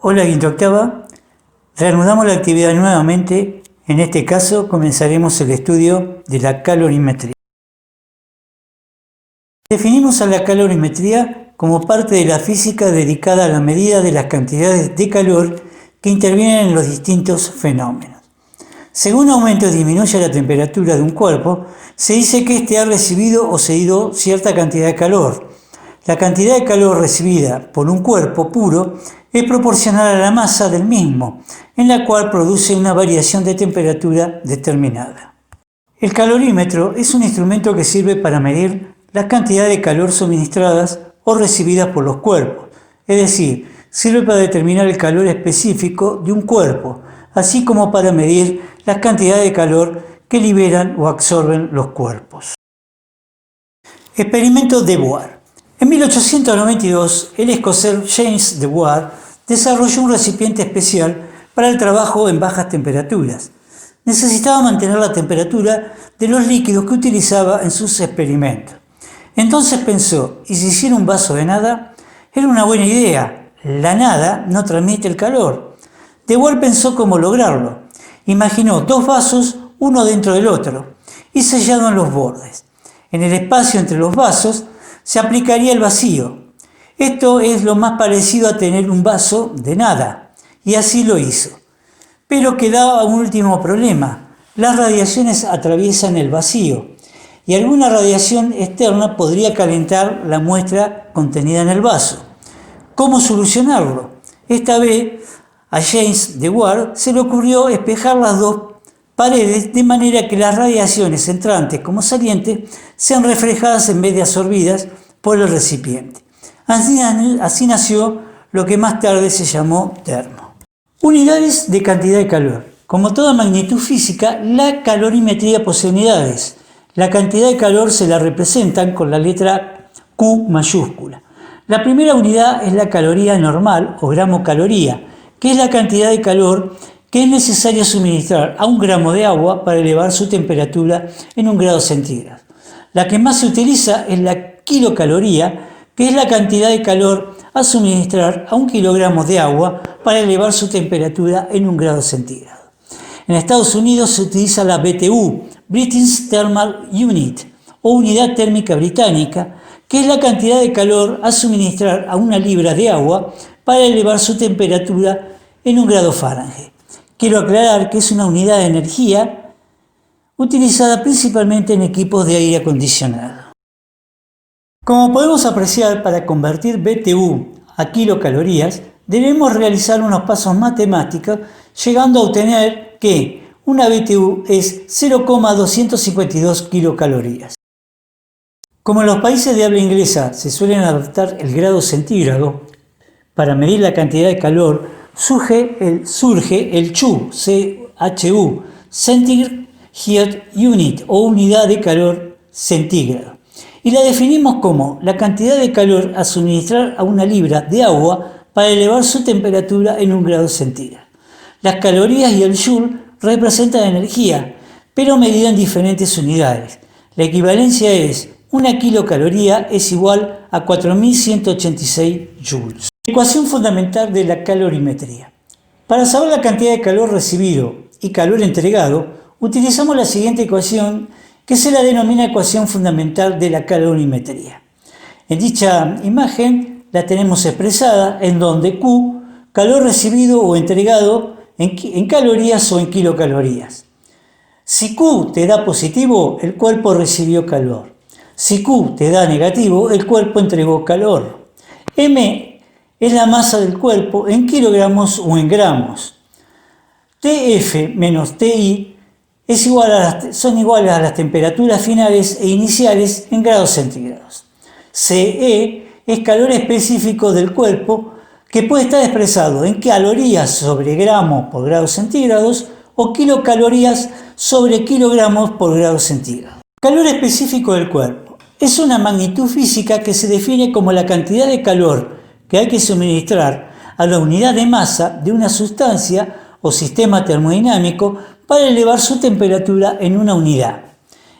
Hola quinta octava, reanudamos la actividad nuevamente. En este caso comenzaremos el estudio de la calorimetría. Definimos a la calorimetría como parte de la física dedicada a la medida de las cantidades de calor que intervienen en los distintos fenómenos. Según aumenta o disminuye la temperatura de un cuerpo, se dice que éste ha recibido o cedido cierta cantidad de calor. La cantidad de calor recibida por un cuerpo puro es proporcional a la masa del mismo, en la cual produce una variación de temperatura determinada. El calorímetro es un instrumento que sirve para medir la cantidad de calor suministradas o recibidas por los cuerpos, es decir, sirve para determinar el calor específico de un cuerpo, así como para medir la cantidad de calor que liberan o absorben los cuerpos. Experimento Deboir. En 1892, el escocés James Deboir desarrolló un recipiente especial para el trabajo en bajas temperaturas. Necesitaba mantener la temperatura de los líquidos que utilizaba en sus experimentos. Entonces pensó, ¿y si hiciera un vaso de nada? Era una buena idea. La nada no transmite el calor. Deboir pensó cómo lograrlo. Imaginó dos vasos, uno dentro del otro, y sellado en los bordes. En el espacio entre los vasos se aplicaría el vacío. Esto es lo más parecido a tener un vaso de nada, y así lo hizo. Pero quedaba un último problema. Las radiaciones atraviesan el vacío, y alguna radiación externa podría calentar la muestra contenida en el vaso. ¿Cómo solucionarlo? Esta vez a James Deboir se le ocurrió espejar las dos paredes de manera que las radiaciones entrantes como salientes sean reflejadas en vez de absorbidas por el recipiente. Así nació lo que más tarde se llamó termo. Unidades de cantidad de calor. Como toda magnitud física, la calorimetría posee unidades. La cantidad de calor se la representan con la letra Q mayúscula. La primera unidad es la caloría normal o gramo caloría, que es la cantidad de calor que es necesario suministrar a un gramo de agua para elevar su temperatura en 1 grado centígrado. La que más se utiliza es la kilocaloría, que es la cantidad de calor a suministrar a 1 kilogramo de agua para elevar su temperatura en 1 grado centígrado. En Estados Unidos se utiliza la BTU, British Thermal Unit, o unidad térmica británica, que es la cantidad de calor a suministrar a 1 libra de agua para elevar su temperatura en 1 grado Fahrenheit. Quiero aclarar que es una unidad de energía utilizada principalmente en equipos de aire acondicionado. Como podemos apreciar, para convertir BTU a kilocalorías, debemos realizar unos pasos matemáticos, llegando a obtener que una BTU es 0,252 kilocalorías. Como en los países de habla inglesa se suelen adoptar el grado centígrado para medir la cantidad de calor, surge el CHU, Centigrade Heat Unit, o unidad de calor centígrado, y la definimos como la cantidad de calor a suministrar a 1 libra de agua para elevar su temperatura en 1 grado centígrado. Las calorías y el joule representan energía, pero medida en diferentes unidades. La equivalencia es 1 kilocaloría es igual a 4186 joules. Ecuación fundamental de la calorimetría. Para saber la cantidad de calor recibido y calor entregado, utilizamos la siguiente ecuación, que se la denomina ecuación fundamental de la calorimetría. En dicha imagen la tenemos expresada en donde Q, calor recibido o entregado en calorías o en kilocalorías. Si Q te da positivo, el cuerpo recibió calor. Si Q te da negativo, el cuerpo entregó calor. M es la masa del cuerpo en kilogramos o en gramos. TF menos TI son iguales a las temperaturas finales e iniciales en grados centígrados. CE es calor específico del cuerpo, que puede estar expresado en calorías sobre gramos por grados centígrados o kilocalorías sobre kilogramos por grados centígrados. Calor específico del cuerpo es una magnitud física que se define como la cantidad de calor que hay que suministrar a la unidad de masa de una sustancia o sistema termodinámico para elevar su temperatura en una unidad.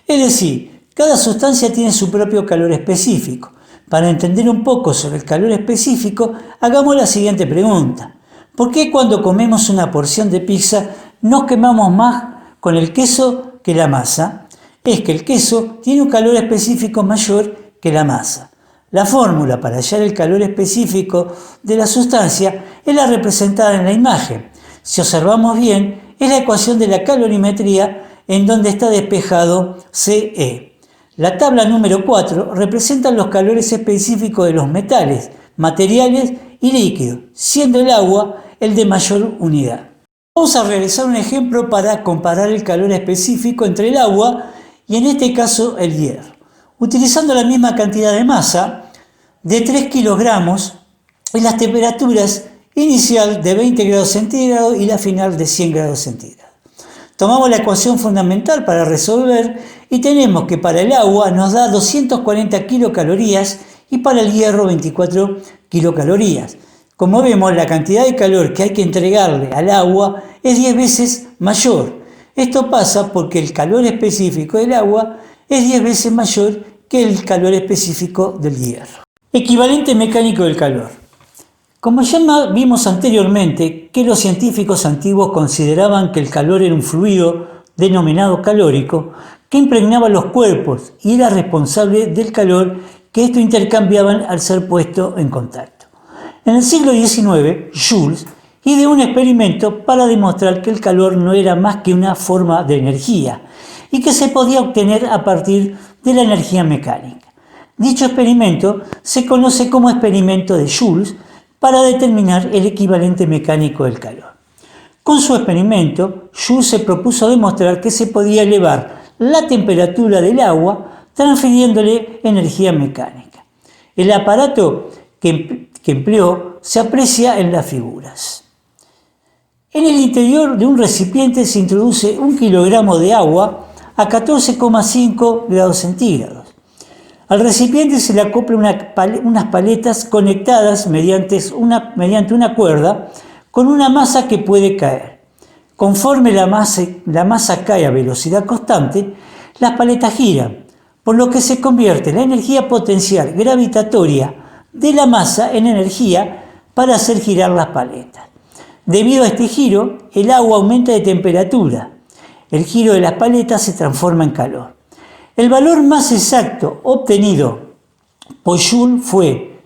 Es decir, cada sustancia tiene su propio calor específico. Para entender un poco sobre el calor específico, hagamos la siguiente pregunta. ¿Por qué cuando comemos una porción de pizza nos quemamos más con el queso que la masa? Es que el queso tiene un calor específico mayor que la masa. La fórmula para hallar el calor específico de la sustancia es la representada en la imagen. Si observamos bien, es la ecuación de la calorimetría en donde está despejado CE. La tabla número 4 representa los calores específicos de los metales, materiales y líquidos, siendo el agua el de mayor unidad. Vamos a realizar un ejemplo para comparar el calor específico entre el agua y en este caso el hierro. Utilizando la misma cantidad de masa, de 3 kilogramos, en las temperaturas inicial de 20 grados centígrados y la final de 100 grados centígrados. Tomamos la ecuación fundamental para resolver y tenemos que para el agua nos da 240 kilocalorías y para el hierro 24 kilocalorías. Como vemos, la cantidad de calor que hay que entregarle al agua es 10 veces mayor. Esto pasa porque el calor específico del agua es 10 veces mayor que el calor específico del hierro. Equivalente mecánico del calor. Como ya vimos anteriormente que los científicos antiguos consideraban que el calor era un fluido denominado calórico que impregnaba los cuerpos y era responsable del calor que estos intercambiaban al ser puesto en contacto. En el siglo XIX, Joule ideó un experimento para demostrar que el calor no era más que una forma de energía y que se podía obtener a partir de la energía mecánica. Dicho experimento se conoce como experimento de Joule para determinar el equivalente mecánico del calor. Con su experimento, Joule se propuso demostrar que se podía elevar la temperatura del agua transfiriéndole energía mecánica. El aparato que empleó se aprecia en las figuras. En el interior de un recipiente se introduce 1 kilogramo de agua a 14,5 grados centígrados. Al recipiente se le acopla unas paletas conectadas mediante una cuerda con una masa que puede caer. Conforme la masa cae a velocidad constante, las paletas giran, por lo que se convierte la energía potencial gravitatoria de la masa en energía para hacer girar las paletas. Debido a este giro, el agua aumenta de temperatura. El giro de las paletas se transforma en calor. El valor más exacto obtenido por Joule fue: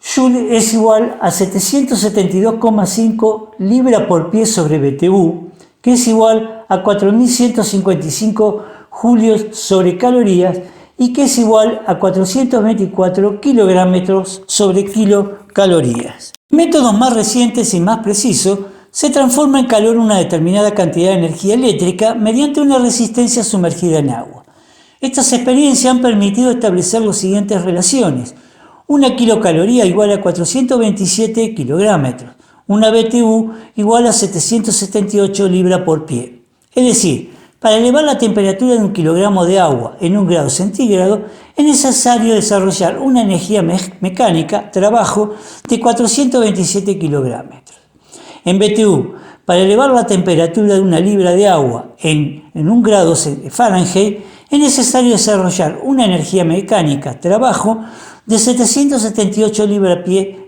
Joule es igual a 772,5 libras por pie sobre BTU, que es igual a 4.155 julios sobre calorías y que es igual a 424 kilogramos sobre kilocalorías. Métodos más recientes y más precisos se transforma en calor una determinada cantidad de energía eléctrica mediante una resistencia sumergida en agua. Estas experiencias han permitido establecer las siguientes relaciones. Una kilocaloría igual a 427 kilogramos, una BTU igual a 778 libras por pie. Es decir, para elevar la temperatura de 1 kilogramo de agua en 1 grado centígrado es necesario desarrollar una energía mecánica, trabajo, de 427 kilogramos. En BTU, para elevar la temperatura de 1 libra de agua en 1 grado Fahrenheit, es necesario desarrollar una energía mecánica, trabajo, de 778 libras-pie.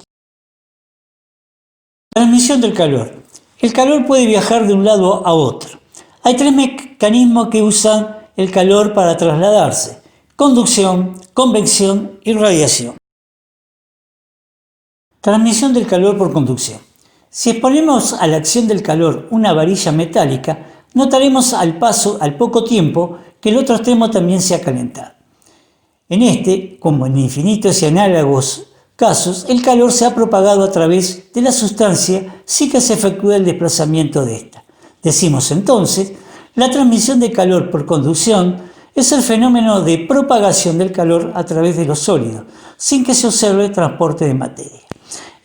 Transmisión del calor. El calor puede viajar de un lado a otro. Hay 3 mecanismos que usan el calor para trasladarse: conducción, convección y radiación. Transmisión del calor por conducción. Si exponemos a la acción del calor una varilla metálica, notaremos al poco tiempo que el otro extremo también se ha calentado. En este, como en infinitos y análogos casos, el calor se ha propagado a través de la sustancia sin que se efectúe el desplazamiento de esta. Decimos entonces, la transmisión de calor por conducción es el fenómeno de propagación del calor a través de los sólidos, sin que se observe transporte de materia.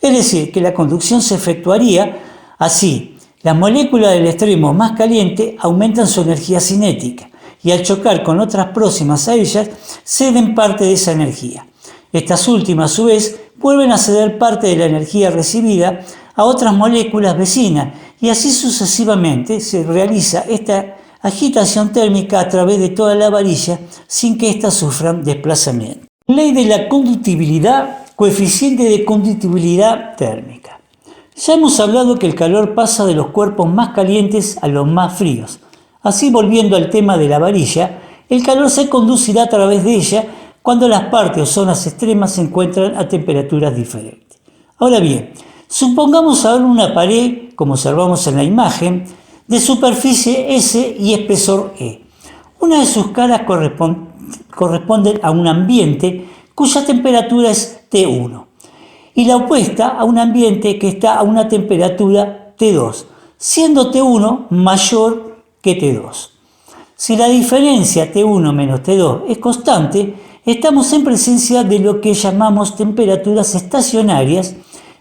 Es decir, que la conducción se efectuaría así: las moléculas del extremo más caliente aumentan su energía cinética y al chocar con otras próximas a ellas ceden parte de esa energía. Estas últimas, a su vez, vuelven a ceder parte de la energía recibida a otras moléculas vecinas y así sucesivamente se realiza esta agitación térmica a través de toda la varilla sin que éstas sufran desplazamiento. Ley de la conductibilidad, coeficiente de conductibilidad térmica. Ya hemos hablado que el calor pasa de los cuerpos más calientes a los más fríos. Así, volviendo al tema de la varilla, el calor se conducirá a través de ella cuando las partes o zonas extremas se encuentran a temperaturas diferentes. Ahora bien, supongamos ahora una pared, como observamos en la imagen, de superficie S y espesor E. Una de sus caras corresponde a un ambiente cuya temperatura es T1 y la opuesta a un ambiente que está a una temperatura T2, siendo T1 mayor que T2. Si la diferencia T1 menos T2 es constante, estamos en presencia de lo que llamamos temperaturas estacionarias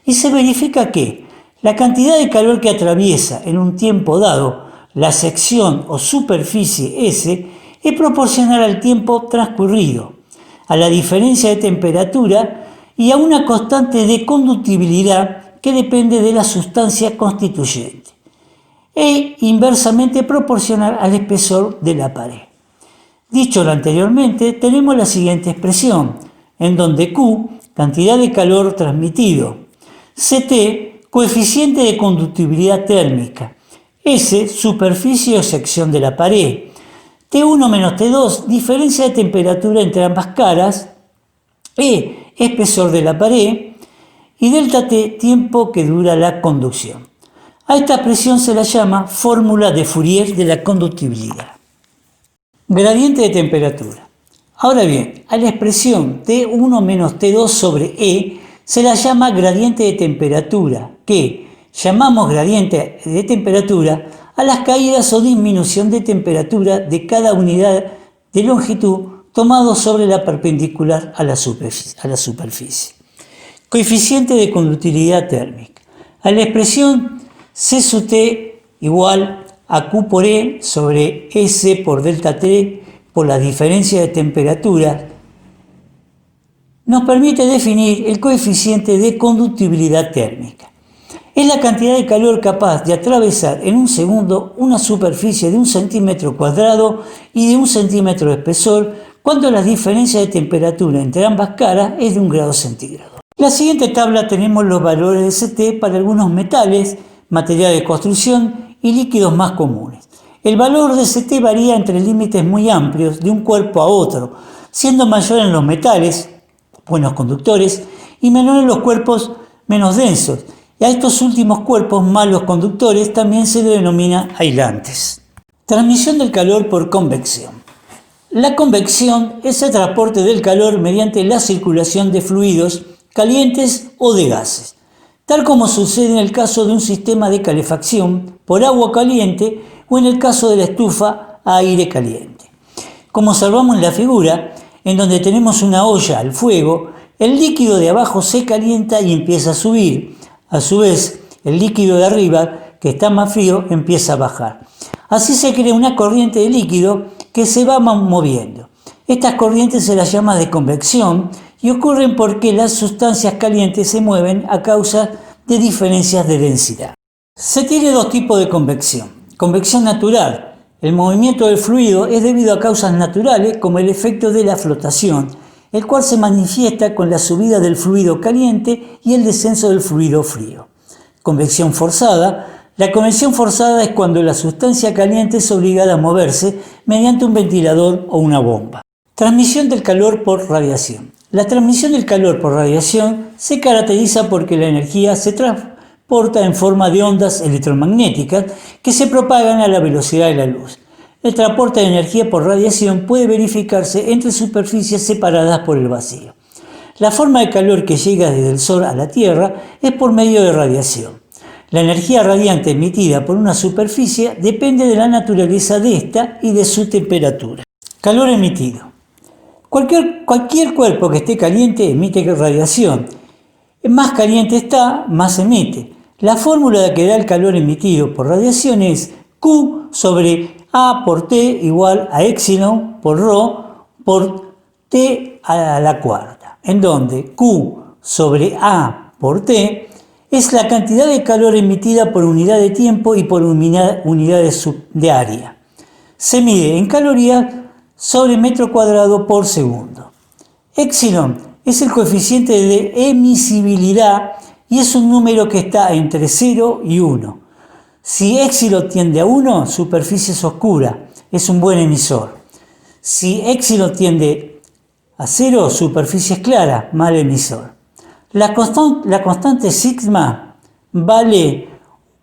y se verifica que la cantidad de calor que atraviesa en un tiempo dado la sección o superficie S es proporcional al tiempo transcurrido, a la diferencia de temperatura y a una constante de conductibilidad que depende de la sustancia constituyente, e inversamente proporcional al espesor de la pared. Dicho lo anteriormente, tenemos la siguiente expresión, en donde Q, cantidad de calor transmitido, Ct, coeficiente de conductibilidad térmica, S, superficie o sección de la pared, T1 menos T2, diferencia de temperatura entre ambas caras, E, espesor de la pared, y delta T, tiempo que dura la conducción. A esta expresión se la llama fórmula de Fourier de la conductibilidad. Gradiente de temperatura. Ahora bien, a la expresión T1 menos T2 sobre E se la llama gradiente de temperatura, que llamamos gradiente de temperatura a las caídas o disminución de temperatura de cada unidad de longitud tomado sobre la perpendicular a la superficie. Coeficiente de conductibilidad térmica. A la expresión C sub T igual a Q por E sobre S por delta T por la diferencia de temperatura nos permite definir el coeficiente de conductibilidad térmica. Es la cantidad de calor capaz de atravesar en un segundo una superficie de 1 centímetro cuadrado y de 1 centímetro de espesor cuando la diferencia de temperatura entre ambas caras es de 1 grado centígrado. En la siguiente tabla tenemos los valores de Ct para algunos metales, material de construcción y líquidos más comunes. El valor de Ct varía entre límites muy amplios de un cuerpo a otro, siendo mayor en los metales, buenos conductores, y menor en los cuerpos menos densos. Y a estos últimos cuerpos, malos conductores, también se le denomina aislantes. Transmisión del calor por convección. La convección es el transporte del calor mediante la circulación de fluidos calientes o de gases, tal como sucede en el caso de un sistema de calefacción por agua caliente o en el caso de la estufa a aire caliente. Como observamos en la figura, en donde tenemos una olla al fuego, el líquido de abajo se calienta y empieza a subir. A su vez, el líquido de arriba, que está más frío, empieza a bajar. Así se crea una corriente de líquido que se va moviendo. Estas corrientes se las llama de convección y ocurren porque las sustancias calientes se mueven a causa de diferencias de densidad. Se tiene dos tipos de convección. Convección natural. El movimiento del fluido es debido a causas naturales como el efecto de la flotación, el cual se manifiesta con la subida del fluido caliente y el descenso del fluido frío. Convección forzada. La convección forzada es cuando la sustancia caliente es obligada a moverse mediante un ventilador o una bomba. Transmisión del calor por radiación. La transmisión del calor por radiación se caracteriza porque la energía se transporta en forma de ondas electromagnéticas que se propagan a la velocidad de la luz. El transporte de energía por radiación puede verificarse entre superficies separadas por el vacío. La forma de calor que llega desde el Sol a la Tierra es por medio de radiación. La energía radiante emitida por una superficie depende de la naturaleza de esta y de su temperatura. Calor emitido. Cualquier cuerpo que esté caliente emite radiación. Más caliente está, más emite. La fórmula que da el calor emitido por radiación es Q sobre A por T igual a epsilon por rho por T a la cuarta, en donde Q sobre A por T es la cantidad de calor emitida por unidad de tiempo y por unidad de área. Se mide en calorías sobre metro cuadrado por segundo. Epsilon es el coeficiente de emisibilidad y es un número que está entre 0 y 1. Si éxilo tiende a 1, superficie es oscura, es un buen emisor. Si éxilo tiende a 0, superficie es clara, mal emisor. La constante sigma vale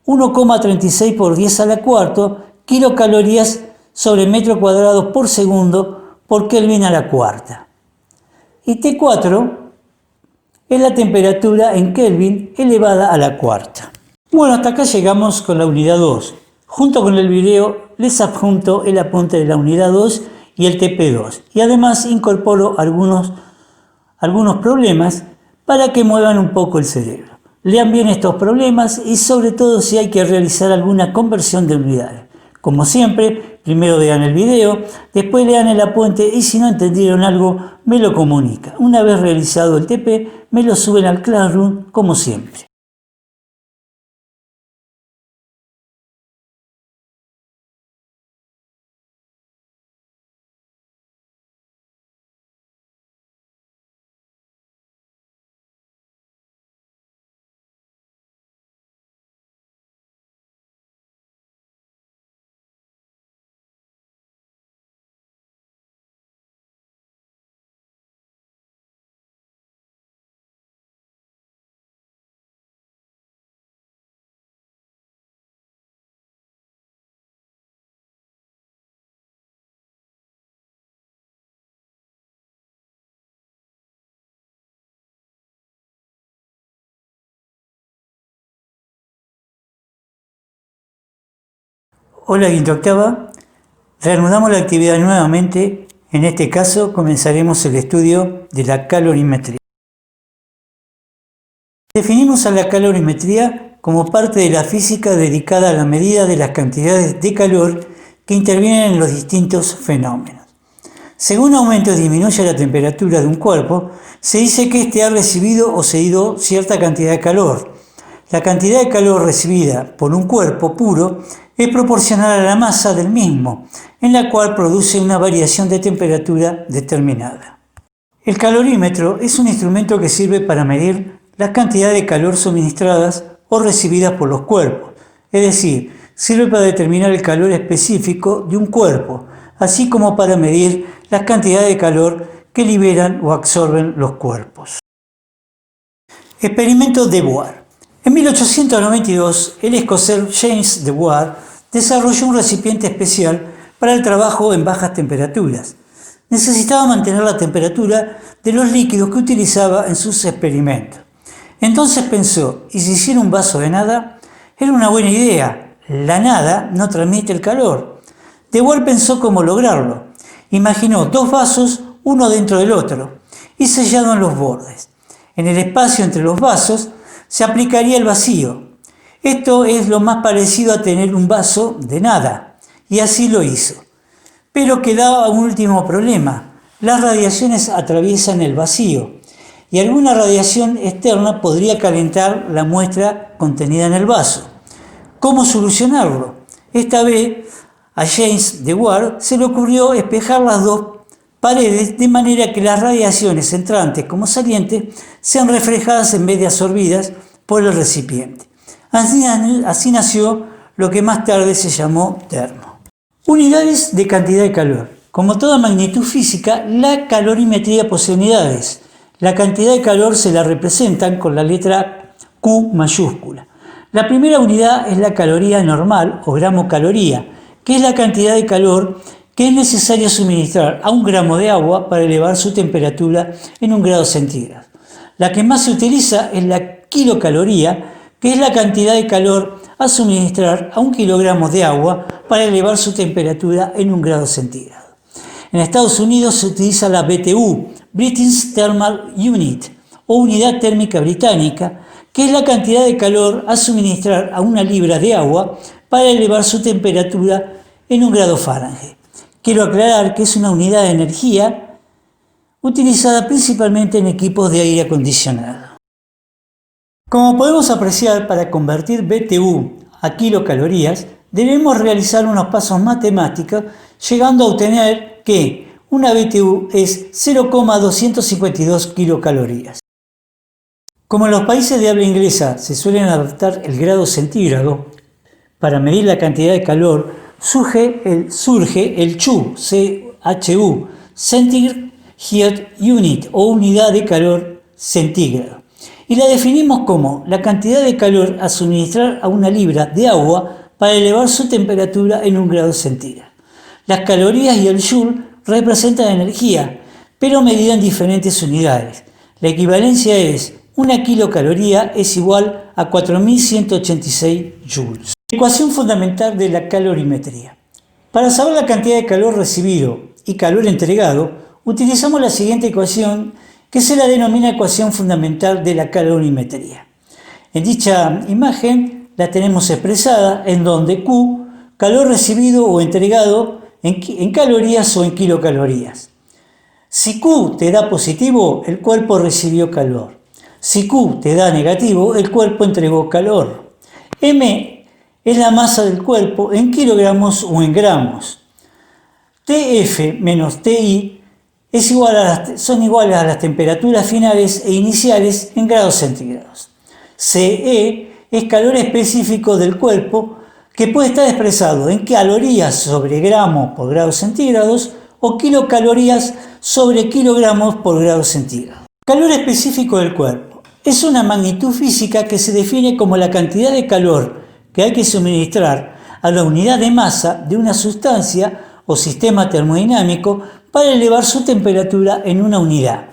1,36 por 10 a la cuarta kilocalorías sobre metro cuadrado por segundo por Kelvin a la cuarta. Y T4 es la temperatura en Kelvin elevada a la cuarta. Bueno, hasta acá llegamos con la unidad 2. Junto con el video les adjunto el apunte de la unidad 2 y el TP2. Y además incorporo algunos problemas para que muevan un poco el cerebro. Lean bien estos problemas y sobre todo si hay que realizar alguna conversión de unidades. Como siempre, primero vean el video, después lean el apunte y si no entendieron algo, me lo comunican. Una vez realizado el TP, me lo suben al Classroom como siempre. Hola quinta octava, reanudamos la actividad nuevamente. En este caso comenzaremos el estudio de la calorimetría. Definimos a la calorimetría como parte de la física dedicada a la medida de las cantidades de calor que intervienen en los distintos fenómenos. Según aumenta o disminuye la temperatura de un cuerpo, se dice que éste ha recibido o cedido cierta cantidad de calor. La cantidad de calor recibida por un cuerpo puro es proporcional a la masa del mismo, en la cual produce una variación de temperatura determinada. El calorímetro es un instrumento que sirve para medir la cantidad de calor suministradas o recibidas por los cuerpos, es decir, sirve para determinar el calor específico de un cuerpo, así como para medir la cantidad de calor que liberan o absorben los cuerpos. Experimento Deboir. En 1892, el escocés James Deboir desarrolló un recipiente especial para el trabajo en bajas temperaturas. Necesitaba mantener la temperatura de los líquidos que utilizaba en sus experimentos. Entonces pensó, ¿y si hiciera un vaso de nada? Era una buena idea. La nada no transmite el calor. Deboir pensó cómo lograrlo. Imaginó dos vasos, uno dentro del otro, y sellado en los bordes. En el espacio entre los vasos se aplicaría el vacío. Esto es lo más parecido a tener un vaso de nada, y así lo hizo. Pero quedaba un último problema. Las radiaciones atraviesan el vacío, y alguna radiación externa podría calentar la muestra contenida en el vaso. ¿Cómo solucionarlo? Esta vez a James Deboir se le ocurrió espejar las dos paredes de manera que las radiaciones entrantes como salientes sean reflejadas en vez de absorbidas por el recipiente. Así nació lo que más tarde se llamó termo. Unidades de cantidad de calor. Como toda magnitud física, la calorimetría posee unidades. La cantidad de calor se la representan con la letra Q mayúscula. La primera unidad es la caloría normal o gramo caloría, que es la cantidad de calor que es necesario suministrar a un gramo de agua para elevar su temperatura en 1 grado centígrado. La que más se utiliza es la kilocaloría, que es la cantidad de calor a suministrar a 1 kilogramo de agua para elevar su temperatura en 1 grado centígrado. En Estados Unidos se utiliza la BTU, British Thermal Unit, o unidad térmica británica, que es la cantidad de calor a suministrar a 1 libra de agua para elevar su temperatura en 1 grado Fahrenheit. Quiero aclarar que es una unidad de energía utilizada principalmente en equipos de aire acondicionado. Como podemos apreciar, para convertir BTU a kilocalorías, debemos realizar unos pasos matemáticos, llegando a obtener que una BTU es 0,252 kilocalorías. Como en los países de habla inglesa se suelen adoptar el grado centígrado para medir la cantidad de calor, surge el CHU, CHU, Centigrade Heat Unit o unidad de calor centígrado. Y la definimos como la cantidad de calor a suministrar a una libra de agua para elevar su temperatura en 1 grado centígrado. Las calorías y el joule representan energía, pero medida en diferentes unidades. La equivalencia es 1 kilocaloría es igual a 4186 joules. Ecuación fundamental de la calorimetría. Para saber la cantidad de calor recibido y calor entregado, utilizamos la siguiente ecuación que se la denomina ecuación fundamental de la calorimetría. En dicha imagen la tenemos expresada en donde Q, calor recibido o entregado en calorías o en kilocalorías. Si Q te da positivo, el cuerpo recibió calor. Si Q te da negativo, el cuerpo entregó calor. M es la masa del cuerpo en kilogramos o en gramos. TF menos TI son iguales a las temperaturas finales e iniciales en grados centígrados. CE es calor específico del cuerpo que puede estar expresado en calorías sobre gramos por grados centígrados o kilocalorías sobre kilogramos por grados centígrados. Calor específico del cuerpo es una magnitud física que se define como la cantidad de calor que hay que suministrar a la unidad de masa de una sustancia o sistema termodinámico para elevar su temperatura en una unidad.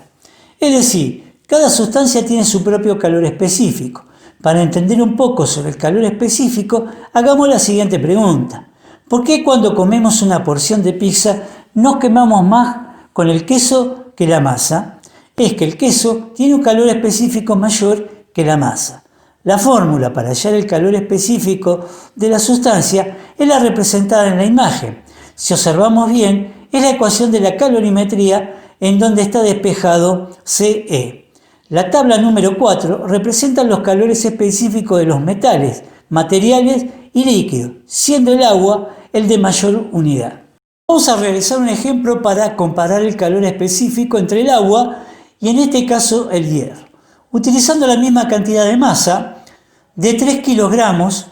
Es decir, cada sustancia tiene su propio calor específico. Para entender un poco sobre el calor específico, hagamos la siguiente pregunta. ¿Por qué cuando comemos una porción de pizza nos quemamos más con el queso que la masa? Es que el queso tiene un calor específico mayor que la masa. La fórmula para hallar el calor específico de la sustancia es la representada en la imagen. Si observamos bien, es la ecuación de la calorimetría en donde está despejado CE. La tabla número 4 representa los calores específicos de los metales, materiales y líquidos, siendo el agua el de mayor unidad. Vamos a realizar un ejemplo para comparar el calor específico entre el agua y en este caso el hierro. Utilizando la misma cantidad de masa, de 3 kilogramos,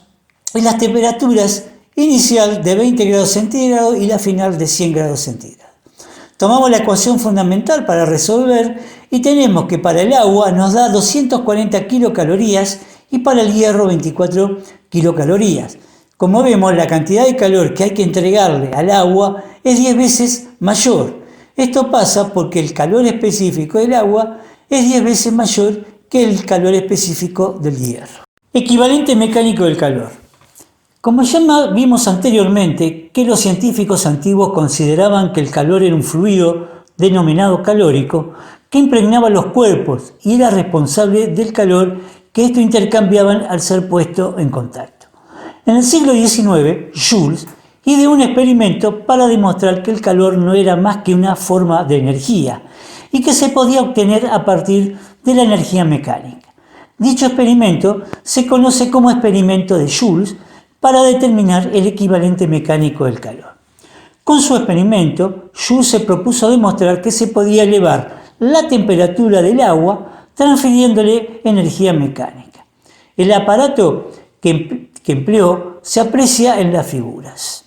y las temperaturas inicial de 20 grados centígrados y la final de 100 grados centígrados. Tomamos la ecuación fundamental para resolver y tenemos que para el agua nos da 240 kilocalorías y para el hierro 24 kilocalorías. Como vemos, la cantidad de calor que hay que entregarle al agua es 10 veces mayor. Esto pasa porque el calor específico del agua es 10 veces mayor que el calor específico del hierro. Equivalente mecánico del calor. Como ya vimos anteriormente que los científicos antiguos consideraban que el calor era un fluido denominado calórico que impregnaba los cuerpos y era responsable del calor que estos intercambiaban al ser puesto en contacto. En el siglo XIX, Joule ideó un experimento para demostrar que el calor no era más que una forma de energía y que se podía obtener a partir de la energía mecánica. Dicho experimento se conoce como experimento de Joule para determinar el equivalente mecánico del calor. Con su experimento, Joule se propuso demostrar que se podía elevar la temperatura del agua transfiriéndole energía mecánica. El aparato que empleó se aprecia en las figuras.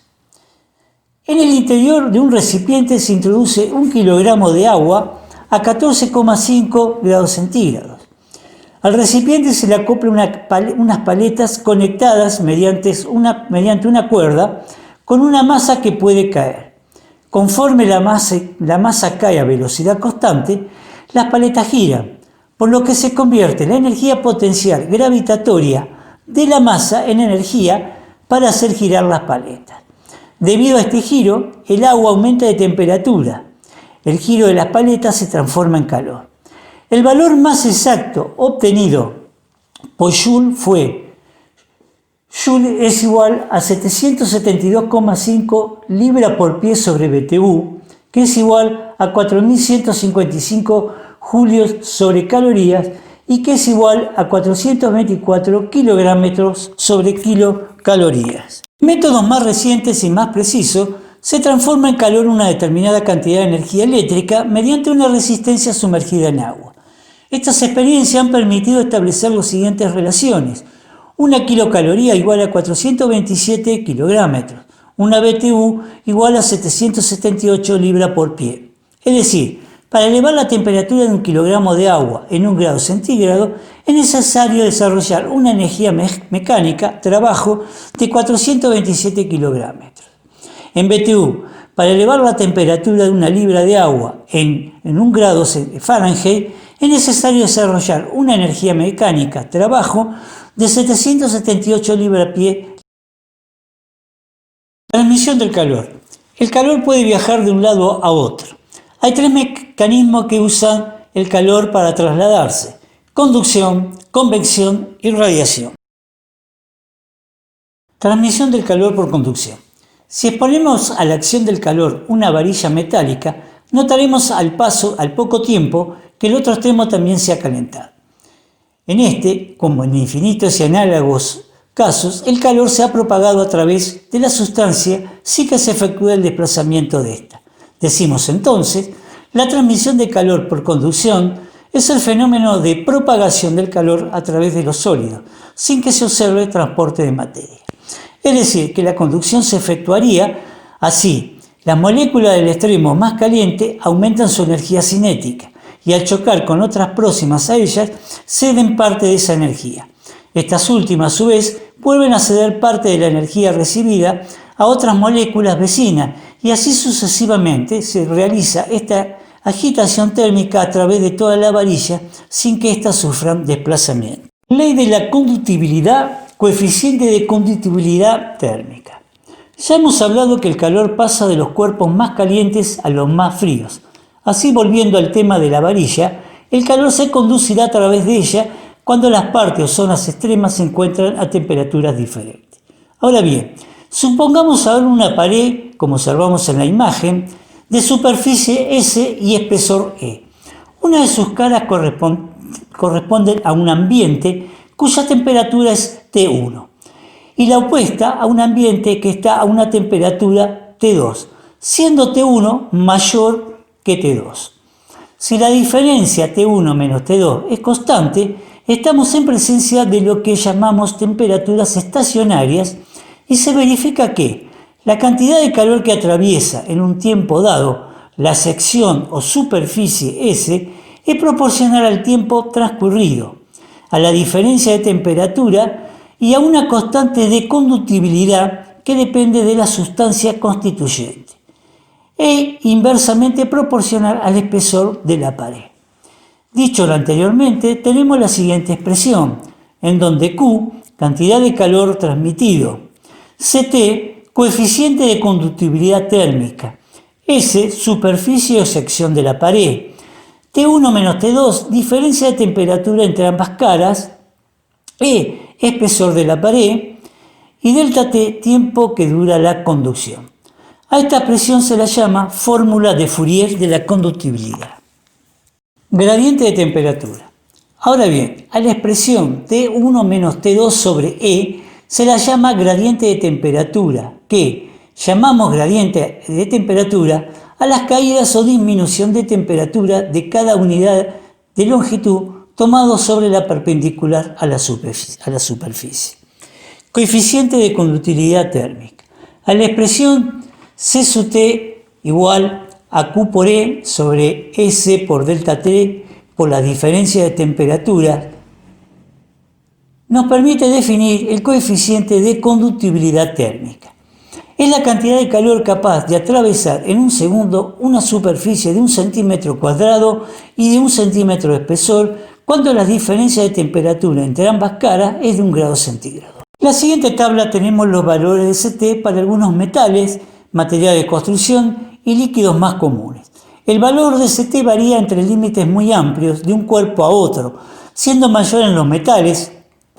En el interior de un recipiente se introduce 1 kilogramo de agua a 14,5 grados centígrados. Al recipiente se le acopla unas paletas conectadas mediante una cuerda con una masa que puede caer. Conforme la masa cae a velocidad constante, las paletas giran, por lo que se convierte la energía potencial gravitatoria de la masa en energía para hacer girar las paletas. Debido a este giro, el agua aumenta de temperatura. El giro de las paletas se transforma en calor. El valor más exacto obtenido por Joule fue: Joule es igual a 772,5 libras por pie sobre BTU, que es igual a 4155 julios sobre calorías y que es igual a 424 kilogramos sobre kilocalorías. Métodos más recientes y más precisos se transforma en calor una determinada cantidad de energía eléctrica mediante una resistencia sumergida en agua. Estas experiencias han permitido establecer las siguientes relaciones. Una kilocaloría igual a 427 kilográmetros. Una BTU igual a 778 libras por pie. Es decir, para elevar la temperatura de un kilogramo de agua en 1 grado centígrado es necesario desarrollar una energía mecánica, trabajo, de 427 kilográmetros. En BTU, para elevar la temperatura de 1 libra de agua en 1 grado Fahrenheit, es necesario desarrollar una energía mecánica, trabajo, de 778 libras-pie. Transmisión del calor. El calor puede viajar de un lado a otro. Hay 3 mecanismos que usan el calor para trasladarse: conducción, convección y radiación. Transmisión del calor por conducción. Si exponemos a la acción del calor una varilla metálica, notaremos al poco tiempo que el otro extremo también se ha calentado. En este, como en infinitos y análogos casos, el calor se ha propagado a través de la sustancia sin que se efectúe el desplazamiento de esta. Decimos entonces, la transmisión de calor por conducción es el fenómeno de propagación del calor a través de los sólidos, sin que se observe el transporte de materia. Es decir, que la conducción se efectuaría así: las moléculas del extremo más caliente aumentan su energía cinética y al chocar con otras próximas a ellas ceden parte de esa energía. Estas últimas, a su vez, vuelven a ceder parte de la energía recibida a otras moléculas vecinas y así sucesivamente se realiza esta agitación térmica a través de toda la varilla sin que éstas sufran desplazamiento. Ley de la conductibilidad, coeficiente de conductibilidad térmica. Ya hemos hablado que el calor pasa de los cuerpos más calientes a los más fríos. Así, volviendo al tema de la varilla, el calor se conducirá a través de ella cuando las partes o zonas extremas se encuentran a temperaturas diferentes. Ahora bien, supongamos ahora una pared, como observamos en la imagen, de superficie S y espesor E. Una de sus caras corresponde a un ambiente cuya temperatura es T1 y la opuesta a un ambiente que está a una temperatura T2, siendo T1 mayor que T2. Si la diferencia T1 menos T2 es constante, estamos en presencia de lo que llamamos temperaturas estacionarias y se verifica que la cantidad de calor que atraviesa en un tiempo dado la sección o superficie S es proporcional al tiempo transcurrido, a la diferencia de temperatura y a una constante de conductibilidad que depende de la sustancia constituyente e inversamente proporcional al espesor de la pared. Dicho lo anteriormente, tenemos la siguiente expresión, en donde Q, cantidad de calor transmitido, Ct, coeficiente de conductibilidad térmica, S, superficie o sección de la pared, T1 menos T2, diferencia de temperatura entre ambas caras, E, espesor de la pared, y delta T, tiempo que dura la conducción. A esta expresión se la llama fórmula de Fourier de la conductibilidad. Gradiente de temperatura. Ahora bien, a la expresión T1 menos T2 sobre E se la llama gradiente de temperatura, que llamamos gradiente de temperatura a las caídas o disminución de temperatura de cada unidad de longitud tomado sobre la perpendicular a la superficie. Coeficiente de conductibilidad térmica. A la expresión C sub T igual a Q por E sobre S por delta T por la diferencia de temperatura, nos permite definir el coeficiente de conductibilidad térmica. Es la cantidad de calor capaz de atravesar en un segundo una superficie de 1 centímetro cuadrado y de 1 centímetro de espesor cuando la diferencia de temperatura entre ambas caras es de 1 grado centígrado. En la siguiente tabla tenemos los valores de Ct para algunos metales, materiales de construcción y líquidos más comunes. El valor de Ct varía entre límites muy amplios de un cuerpo a otro, siendo mayor en los metales,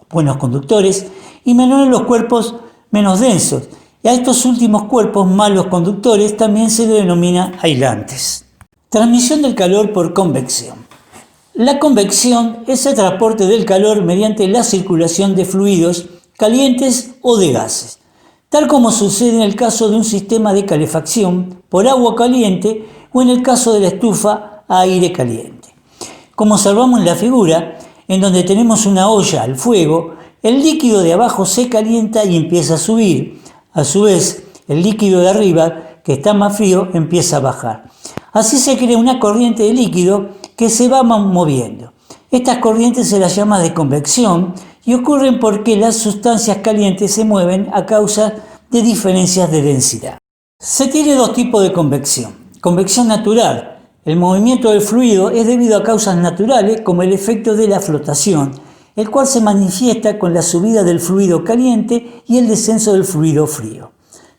buenos conductores, y menor en los cuerpos menos densos. Y a estos últimos cuerpos, malos conductores, también se denomina aislantes. Transmisión del calor por convección. La convección es el transporte del calor mediante la circulación de fluidos calientes o de gases, tal como sucede en el caso de un sistema de calefacción por agua caliente o en el caso de la estufa a aire caliente. Como observamos en la figura, en donde tenemos una olla al fuego, el líquido de abajo se calienta y empieza a subir. A su vez, el líquido de arriba, que está más frío, empieza a bajar. Así se crea una corriente de líquido que se va moviendo. Estas corrientes se las llama de convección y ocurren porque las sustancias calientes se mueven a causa de diferencias de densidad. Se tiene dos tipos de convección. Convección natural. El movimiento del fluido es debido a causas naturales como el efecto de la flotación, el cual se manifiesta con la subida del fluido caliente y el descenso del fluido frío.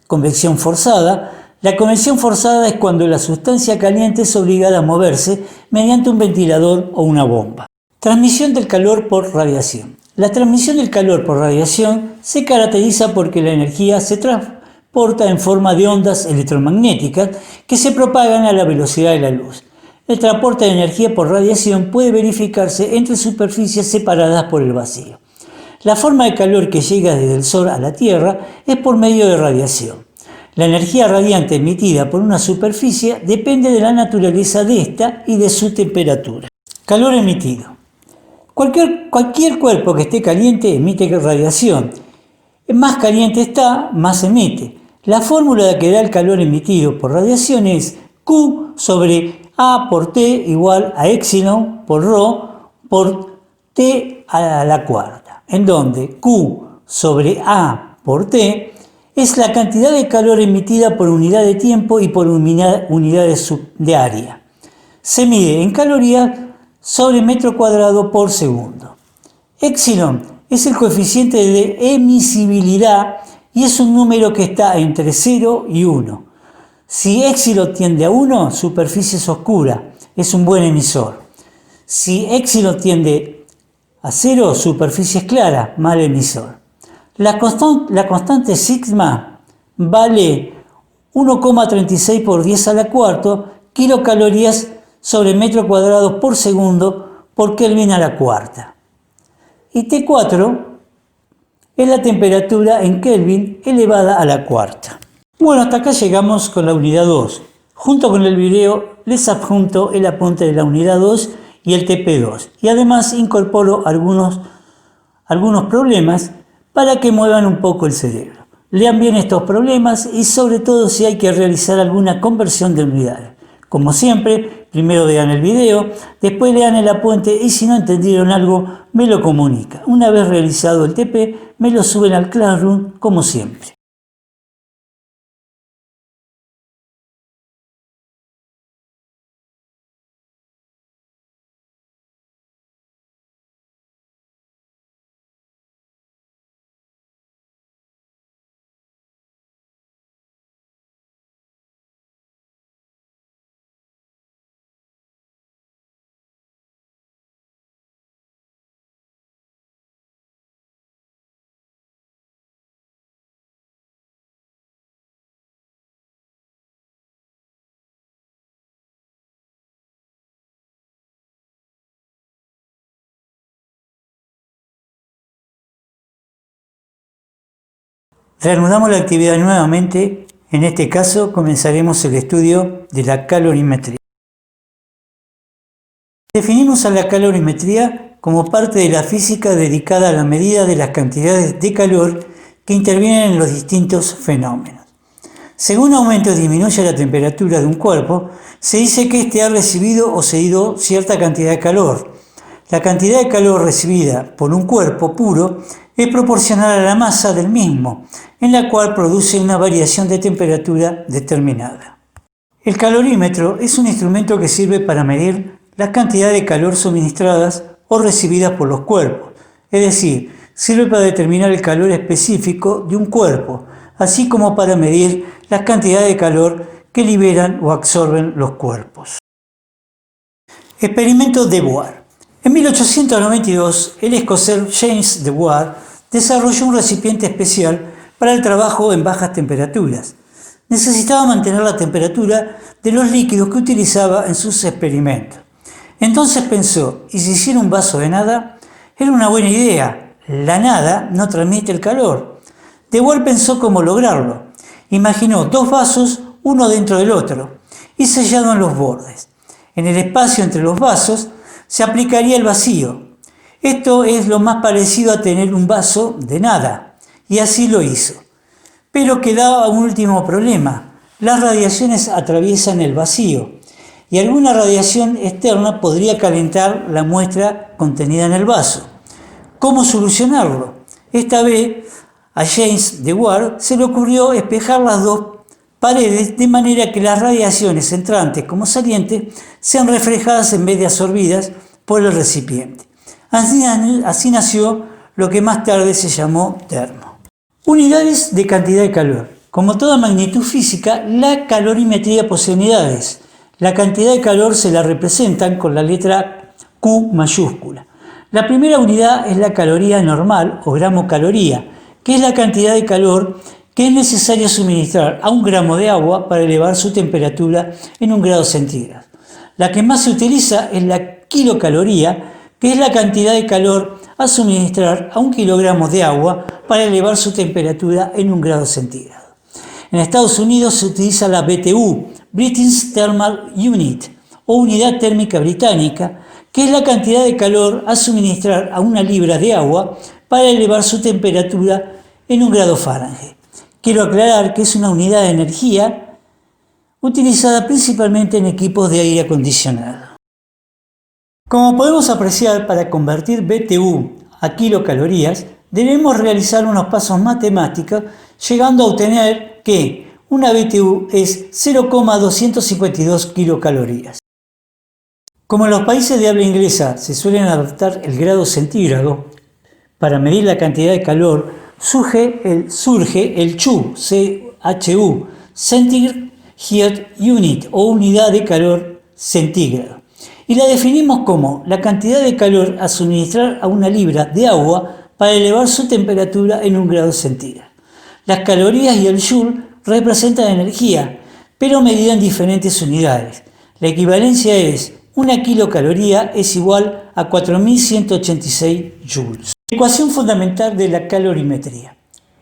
Convección forzada. La convección forzada es cuando la sustancia caliente es obligada a moverse mediante un ventilador o una bomba. Transmisión del calor por radiación. La transmisión del calor por radiación se caracteriza porque la energía se transporta en forma de ondas electromagnéticas que se propagan a la velocidad de la luz. El transporte de energía por radiación puede verificarse entre superficies separadas por el vacío. La forma de calor que llega desde el Sol a la Tierra es por medio de radiación. La energía radiante emitida por una superficie depende de la naturaleza de esta y de su temperatura. Calor emitido. Cualquier cuerpo que esté caliente emite radiación. Más caliente está, más emite. La fórmula que da el calor emitido por radiación es Q sobre A por T igual a epsilon por ρ por T a la cuarta, en donde Q sobre A por T es la cantidad de calor emitida por unidad de tiempo y por unidades de área. Se mide en calorías sobre metro cuadrado por segundo. Epsilon es el coeficiente de emisibilidad y es un número que está entre 0 y 1. Si epsilon tiende a 1, superficie es oscura, es un buen emisor. Si epsilon tiende a 0, superficie es clara, mal emisor. La constante sigma vale 1,36 por 10 a la cuarta kilocalorías sobre metro cuadrado por segundo por Kelvin a la cuarta. Y T4 es la temperatura en Kelvin elevada a la cuarta. Bueno, hasta acá llegamos con la unidad 2. Junto con el video les adjunto el apunte de la unidad 2 y el TP2. Y además incorporo algunos problemas para que muevan un poco el cerebro. Lean bien estos problemas y sobre todo si hay que realizar alguna conversión de unidades. Como siempre, primero vean el video, después lean el apunte y si no entendieron algo, me lo comunican. Una vez realizado el TP, me lo suben al Classroom como siempre. Reanudamos la actividad nuevamente. En este caso comenzaremos el estudio de la calorimetría. Definimos a la calorimetría como parte de la física dedicada a la medida de las cantidades de calor que intervienen en los distintos fenómenos. Según aumenta o disminuye la temperatura de un cuerpo, se dice que éste ha recibido o cedido cierta cantidad de calor. La cantidad de calor recibida por un cuerpo puro es proporcional a la masa del mismo, en la cual produce una variación de temperatura determinada. El calorímetro es un instrumento que sirve para medir la cantidad de calor suministradas o recibidas por los cuerpos, es decir, sirve para determinar el calor específico de un cuerpo, así como para medir la cantidad de calor que liberan o absorben los cuerpos. Experimento Debois. En 1892, el escocés James Debois desarrolló un recipiente especial para el trabajo en bajas temperaturas. Necesitaba mantener la temperatura de los líquidos que utilizaba en sus experimentos. Entonces pensó, ¿y si hiciera un vaso de nada? Era una buena idea. La nada no transmite el calor. Debois pensó cómo lograrlo. Imaginó dos vasos, uno dentro del otro, y sellado en los bordes. En el espacio entre los vasos se aplicaría el vacío. Esto es lo más parecido a tener un vaso de nada, y así lo hizo. Pero quedaba un último problema. Las radiaciones atraviesan el vacío, y alguna radiación externa podría calentar la muestra contenida en el vaso. ¿Cómo solucionarlo? Esta vez a James Dewar se le ocurrió espejar las dos paredes de manera que las radiaciones entrantes como salientes sean reflejadas en vez de absorbidas por el recipiente. Así nació lo que más tarde se llamó termo. Unidades de cantidad de calor. Como toda magnitud física, la calorimetría posee unidades. La cantidad de calor se la representan con la letra Q mayúscula. La primera unidad es la caloría normal o gramo caloría, que es la cantidad de calor que es necesario suministrar a un gramo de agua para elevar su temperatura en 1 grado centígrado. La que más se utiliza es la kilocaloría, que es la cantidad de calor a suministrar a 1 kilogramo de agua para elevar su temperatura en 1 grado centígrado. En Estados Unidos se utiliza la BTU, British Thermal Unit, o unidad térmica británica, que es la cantidad de calor a suministrar a 1 libra de agua para elevar su temperatura en 1 grado Fahrenheit. Quiero aclarar que es una unidad de energía utilizada principalmente en equipos de aire acondicionado. Como podemos apreciar, para convertir BTU a kilocalorías, debemos realizar unos pasos matemáticos, llegando a obtener que una BTU es 0,252 kilocalorías. Como en los países de habla inglesa se suelen adoptar el grado centígrado para medir la cantidad de calor, surge el CHU, Centigrade Heat Unit, o unidad de calor centígrado. Y la definimos como la cantidad de calor a suministrar a 1 libra de agua para elevar su temperatura en 1 grado centígrado. Las calorías y el joule representan energía, pero medida en diferentes unidades. La equivalencia es 1 kilocaloría es igual a 4.186 joules. Ecuación fundamental de la calorimetría.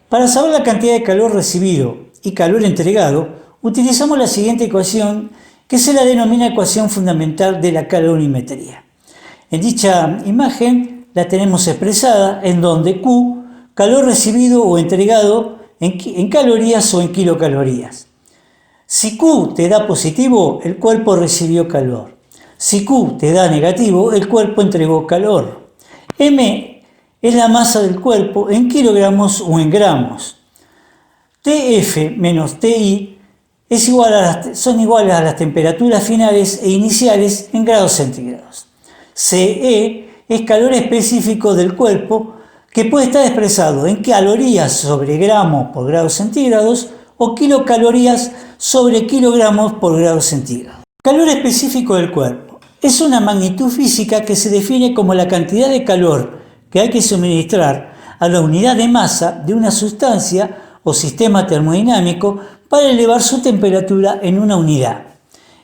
Para saber la cantidad de calor recibido y calor entregado, utilizamos la siguiente ecuación, que se la denomina ecuación fundamental de la calorimetría. En dicha imagen la tenemos expresada en donde Q, calor recibido o entregado en calorías o en kilocalorías. Si Q te da positivo, el cuerpo recibió calor. Si Q te da negativo, el cuerpo entregó calor. M es la masa del cuerpo en kilogramos o en gramos. TF menos TI son iguales a las temperaturas finales e iniciales en grados centígrados. CE es calor específico del cuerpo, que puede estar expresado en calorías sobre gramos por grados centígrados o kilocalorías sobre kilogramos por grados centígrados. Calor específico del cuerpo es una magnitud física que se define como la cantidad de calor que hay que suministrar a la unidad de masa de una sustancia o sistema termodinámico para elevar su temperatura en una unidad.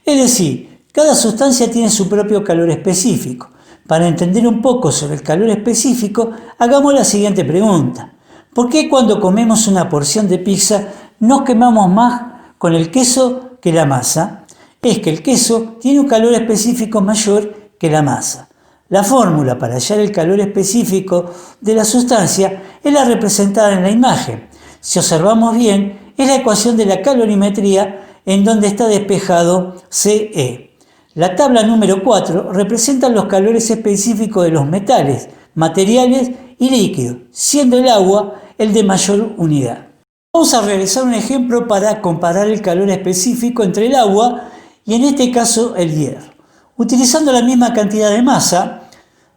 Es decir, cada sustancia tiene su propio calor específico. Para entender un poco sobre el calor específico, hagamos la siguiente pregunta. ¿Por qué cuando comemos una porción de pizza nos quemamos más con el queso que la masa? Es que el queso tiene un calor específico mayor que la masa. La fórmula para hallar el calor específico de la sustancia es la representada en la imagen. Si observamos bien, es la ecuación de la calorimetría en donde está despejado CE. La tabla número 4 representa los calores específicos de los metales, materiales y líquidos, siendo el agua el de mayor unidad. Vamos a realizar un ejemplo para comparar el calor específico entre el agua y en este caso el hierro. Utilizando la misma cantidad de masa,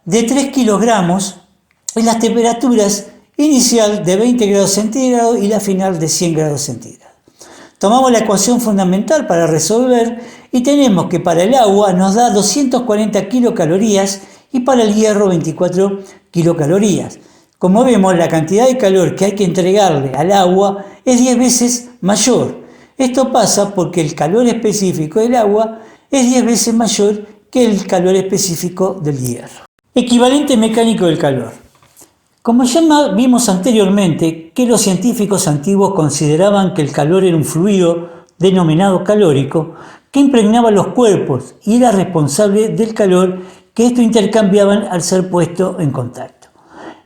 de 3 kilogramos, en las temperaturas inicial de 20 grados centígrados y la final de 100 grados centígrados. Tomamos la ecuación fundamental para resolver y tenemos que para el agua nos da 240 kilocalorías y para el hierro 24 kilocalorías. Como vemos, la cantidad de calor que hay que entregarle al agua es 10 veces mayor. Esto pasa porque el calor específico del agua es 10 veces mayor que el calor específico del hierro. Equivalente mecánico del calor. Como ya vimos anteriormente que los científicos antiguos consideraban que el calor era un fluido denominado calórico que impregnaba los cuerpos y era responsable del calor que estos intercambiaban al ser puesto en contacto.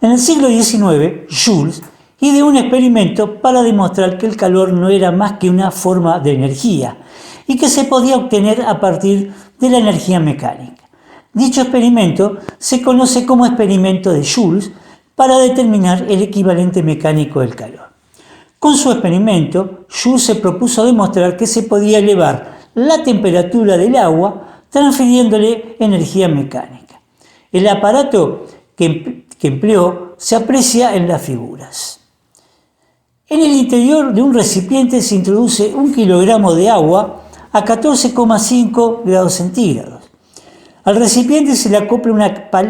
En el siglo XIX, Joule ideó un experimento para demostrar que el calor no era más que una forma de energía y que se podía obtener a partir de la energía mecánica. Dicho experimento se conoce como experimento de Joule para determinar el equivalente mecánico del calor. Con su experimento, Joule se propuso demostrar que se podía elevar la temperatura del agua transfiriéndole energía mecánica. El aparato que empleó se aprecia en las figuras. En el interior de un recipiente se introduce 1 kilogramo de agua a 14,5 grados centígrados. Al recipiente se le acopla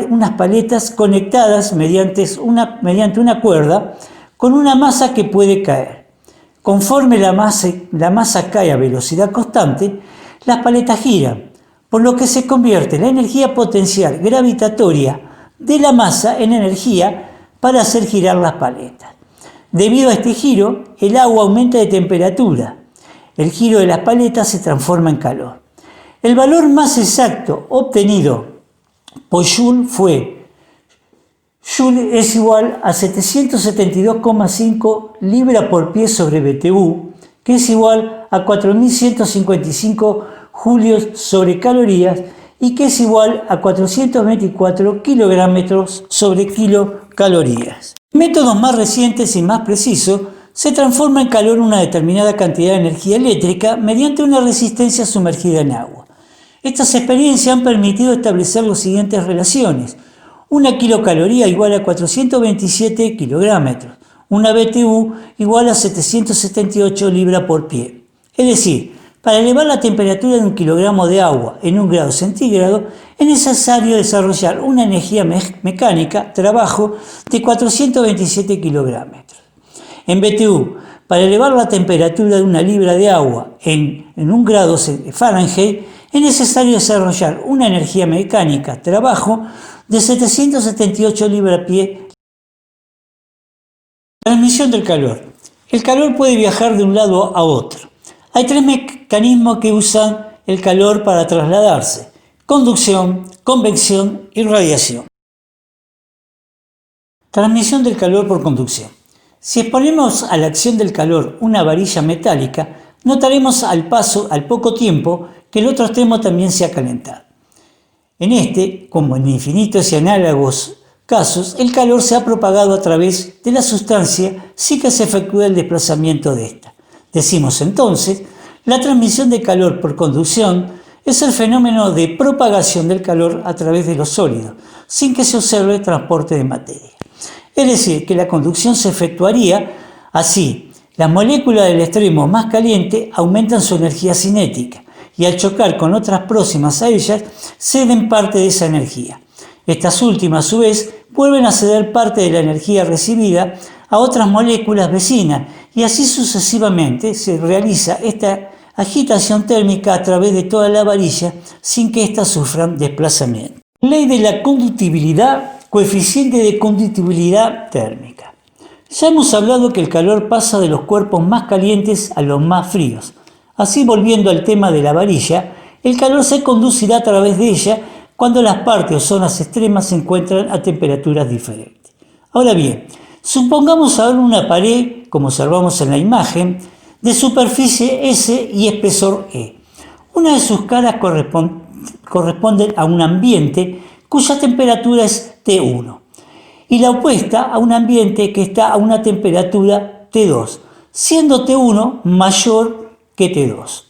unas paletas conectadas mediante una cuerda con una masa que puede caer. Conforme la masa cae a velocidad constante, las paletas giran, por lo que se convierte la energía potencial gravitatoria de la masa en energía para hacer girar las paletas. Debido a este giro, el agua aumenta de temperatura. El giro de las paletas se transforma en calor. El valor más exacto obtenido por Joule fue: Joule es igual a 772,5 libras por pie sobre BTU, que es igual a 4.155 julios sobre calorías y que es igual a 424 kilogramos sobre kilocalorías. Métodos más recientes y más precisos se transforma en calor una determinada cantidad de energía eléctrica mediante una resistencia sumergida en agua. Estas experiencias han permitido establecer las siguientes relaciones. Una kilocaloría igual a 427 kilogramos, una BTU igual a 778 libras por pie. Es decir, para elevar la temperatura de 1 kilogramo de agua en 1 grado centígrado es necesario desarrollar una energía mecánica, trabajo, de 427 kilogramos. En BTU, para elevar la temperatura de 1 libra de agua en 1 grado Fahrenheit, es necesario desarrollar una energía mecánica, trabajo, de 778 libras-pie. Transmisión del calor. El calor puede viajar de un lado a otro. Hay 3 mecanismos que usan el calor para trasladarse: conducción, convección y radiación. Transmisión del calor por conducción. Si exponemos a la acción del calor una varilla metálica, notaremos al poco tiempo que el otro extremo también se ha calentado. En este, como en infinitos y análogos casos, el calor se ha propagado a través de la sustancia sin que se efectúe el desplazamiento de esta. Decimos entonces, la transmisión de calor por conducción es el fenómeno de propagación del calor a través de los sólidos, sin que se observe el transporte de materia. Es decir, que la conducción se efectuaría así: las moléculas del extremo más caliente aumentan su energía cinética y al chocar con otras próximas a ellas, ceden parte de esa energía. Estas últimas, a su vez, vuelven a ceder parte de la energía recibida a otras moléculas vecinas y así sucesivamente se realiza esta agitación térmica a través de toda la varilla sin que éstas sufran desplazamiento. Ley de la conductibilidad, coeficiente de conductibilidad térmica. Ya hemos hablado que el calor pasa de los cuerpos más calientes a los más fríos. Así, volviendo al tema de la varilla, el calor se conducirá a través de ella cuando las partes o zonas extremas se encuentran a temperaturas diferentes. Ahora bien, supongamos ahora una pared, como observamos en la imagen, de superficie S y espesor E. Una de sus caras corresponde a un ambiente cuya temperatura es T1 y la opuesta a un ambiente que está a una temperatura T2, siendo T1 mayor que T2.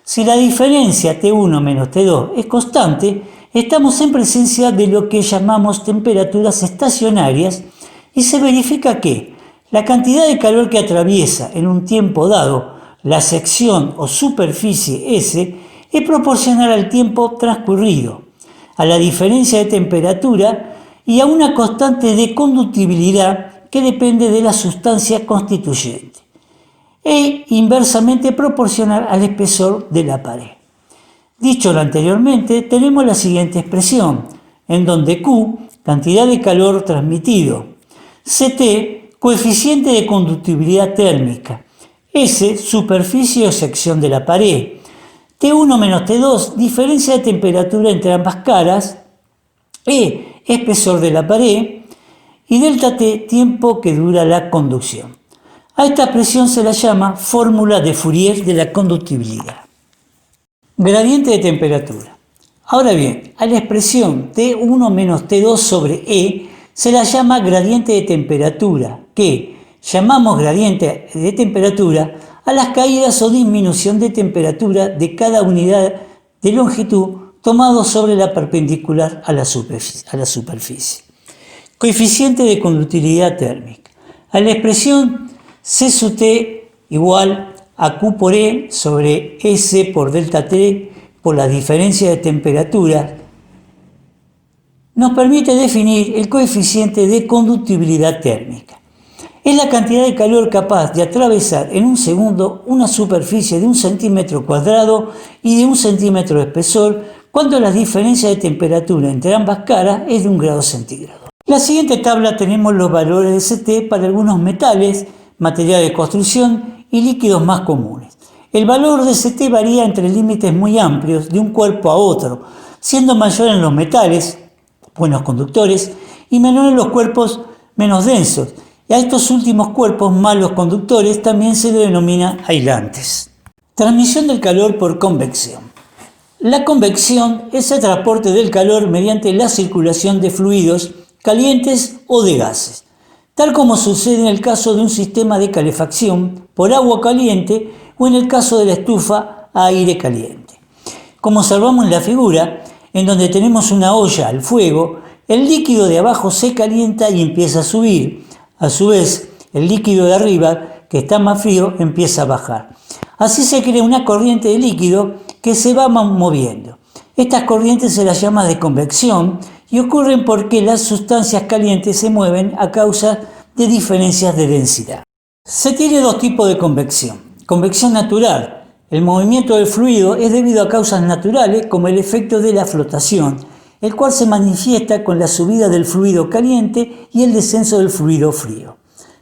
Si la diferencia T1 menos T2 es constante, estamos en presencia de lo que llamamos temperaturas estacionarias y se verifica que la cantidad de calor que atraviesa en un tiempo dado la sección o superficie S es proporcional al tiempo transcurrido, a la diferencia de temperatura y a una constante de conductibilidad que depende de la sustancia constituyente e inversamente proporcional al espesor de la pared. Dicho lo anteriormente, tenemos la siguiente expresión, en donde Q, cantidad de calor transmitido, Ct, coeficiente de conductibilidad térmica, S, superficie o sección de la pared, T1 menos T2, diferencia de temperatura entre ambas caras, E, espesor de la pared, y delta T, tiempo que dura la conducción. A esta expresión se la llama fórmula de Fourier de la conductibilidad. Gradiente de temperatura. Ahora bien, a la expresión T1 menos T2 sobre E se la llama gradiente de temperatura, que llamamos gradiente de temperatura a las caídas o disminución de temperatura de cada unidad de longitud tomado sobre la perpendicular a la superficie. Coeficiente de conductividad térmica. A la expresión C sub T igual a Q por E sobre S por delta T por la diferencia de temperatura, nos permite definir el coeficiente de conductibilidad térmica. Es la cantidad de calor capaz de atravesar en un segundo una superficie de 1 centímetro cuadrado y de 1 centímetro de espesor cuando la diferencia de temperatura entre ambas caras es de 1 grado centígrado. En la siguiente tabla tenemos los valores de CT para algunos metales, material de construcción y líquidos más comunes. El valor de CT varía entre límites muy amplios de un cuerpo a otro, siendo mayor en los metales, buenos conductores, y menor en los cuerpos menos densos. Y a estos últimos cuerpos, malos conductores, también se le denomina aislantes. Transmisión del calor por convección. La convección es el transporte del calor mediante la circulación de fluidos calientes o de gases, tal como sucede en el caso de un sistema de calefacción por agua caliente o en el caso de la estufa a aire caliente. Como observamos en la figura, en donde tenemos una olla al fuego, el líquido de abajo se calienta y empieza a subir. A su vez, el líquido de arriba, que está más frío, empieza a bajar. Así se crea una corriente de líquido que se va moviendo. Estas corrientes se las llama de convección y ocurren porque las sustancias calientes se mueven a causa de diferencias de densidad. Se tiene dos tipos de convección. Convección natural. El movimiento del fluido es debido a causas naturales como el efecto de la flotación, el cual se manifiesta con la subida del fluido caliente y el descenso del fluido frío.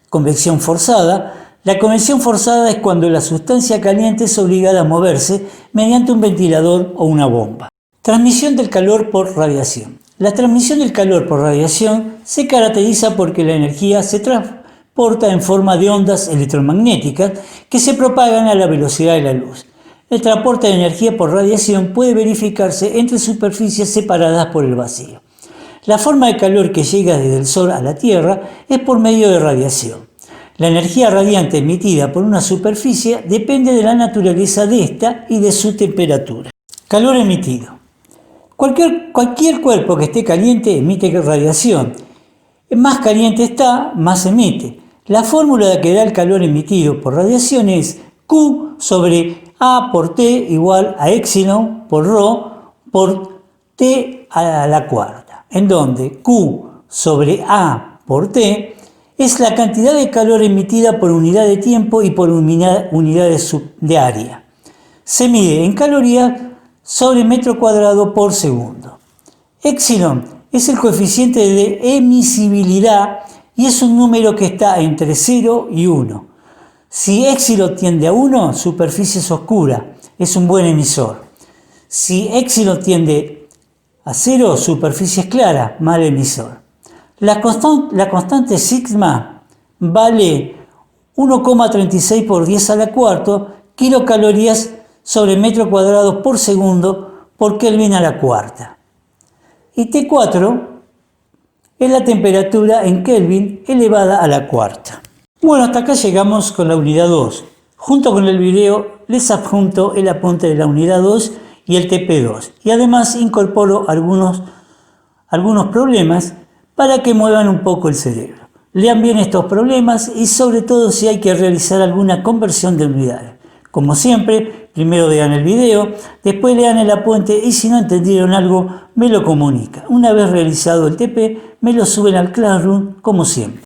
Convección forzada. La convección forzada es cuando la sustancia caliente es obligada a moverse mediante un ventilador o una bomba. Transmisión del calor por radiación. La transmisión del calor por radiación se caracteriza porque la energía se transporta en forma de ondas electromagnéticas que se propagan a la velocidad de la luz. El transporte de energía por radiación puede verificarse entre superficies separadas por el vacío. La forma de calor que llega desde el Sol a la Tierra es por medio de radiación. La energía radiante emitida por una superficie depende de la naturaleza de esta y de su temperatura. Calor emitido. Cualquier cuerpo que esté caliente emite radiación. Más caliente está, más emite. La fórmula que da el calor emitido por radiación es Q sobre A por T igual a epsilon por ρ por T a la cuarta, en donde Q sobre A por T es la cantidad de calor emitida por unidad de tiempo y por unidades de área. Se mide en calorías sobre metro cuadrado por segundo. Epsilon es el coeficiente de emisibilidad y es un número que está entre 0 y 1. Si epsilon tiende a 1, superficie es oscura, es un buen emisor. Si epsilon tiende a 0, superficie es clara, mal emisor. La constante sigma vale 1,36 por 10 a la cuarta kilocalorías sobre metro cuadrado por segundo por Kelvin a la cuarta. Y T4 es la temperatura en Kelvin elevada a la cuarta. Bueno, hasta acá llegamos con la unidad 2. Junto con el video les adjunto el apunte de la unidad 2 y el TP2. Y además incorporo algunos problemas para que muevan un poco el cerebro. Lean bien estos problemas y sobre todo si hay que realizar alguna conversión de unidades. Como siempre, primero vean el video, después lean el apunte y si no entendieron algo, me lo comunican. Una vez realizado el TP, me lo suben al Classroom como siempre.